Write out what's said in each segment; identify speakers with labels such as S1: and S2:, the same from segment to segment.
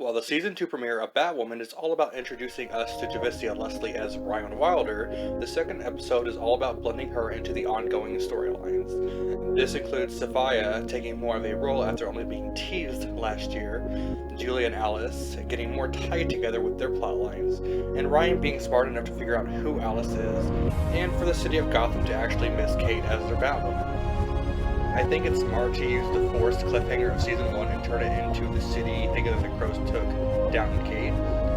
S1: While the season 2 premiere of Batwoman is all about introducing us to Javicia Leslie as Ryan Wilder, the second episode is all about blending her into the ongoing storylines. This includes Sophia taking more of a role after only being teased last year, Julia and Alice getting more tied together with their plotlines, and Ryan being smart enough to figure out who Alice is, and for the city of Gotham to actually miss Kate as their Batwoman. I think it's smart to use the forced cliffhanger of season 1 and turn it into the city thinking that the crows took down Kate.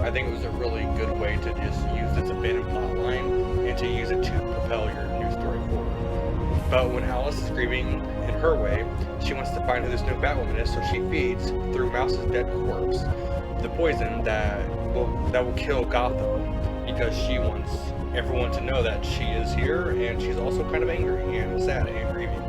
S1: I think it was a really good way to just use this abandoned plot line and to use it to propel your new story forward. But when Alice is grieving in her way, she wants to find who this new Batwoman is, so she feeds, through Mouse's dead corpse, the poison that will kill Gotham, because she wants everyone to know that she is here, and she's also kind of angry and sad and grieving.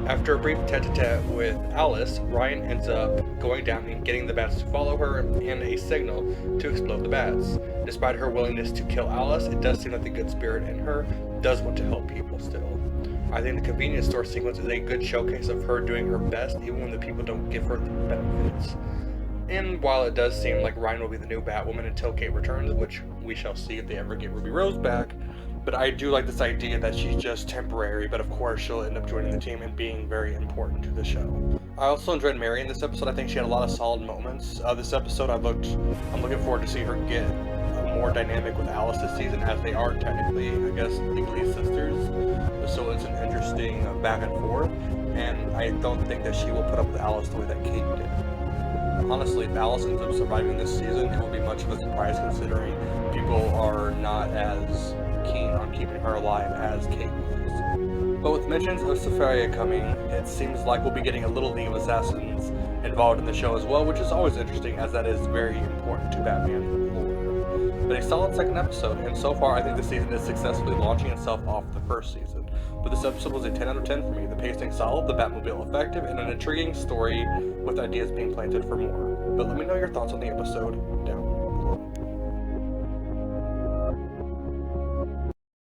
S1: After a brief tete-a-tete with Alice, Ryan ends up going down and getting the bats to follow her and a signal to explode the bats. Despite her willingness to kill Alice, it does seem like the good spirit in her does want to help people still. I think the convenience store sequence is a good showcase of her doing her best even when the people don't give her the benefits. And while it does seem like Ryan will be the new Batwoman until Kate returns, which we shall see if they ever get Ruby Rose back, but I do like this idea that she's just temporary, but of course she'll end up joining the team and being very important to the show. I also enjoyed Mary in this episode. I think she had a lot of solid moments. This episode I'm looking forward to see her get more dynamic with Alice this season, as they are technically, I guess, legally sisters. So it's an interesting back and forth, and I don't think that she will put up with Alice the way that Kate did. Honestly, if Alice ends up surviving this season, it will be much of a surprise considering people are not as keen on keeping her alive as Kate was. But with mentions of Sophia coming, it seems like we'll be getting a little League of Assassins involved in the show as well, which is always interesting as that is very important to Batman lore. But a solid second episode, and so far I think the season is successfully launching itself off the first season. But this episode was a 10 out of 10 for me. The pacing solid, the Batmobile effective, and an intriguing story with ideas being planted for more. But let me know your thoughts on the episode down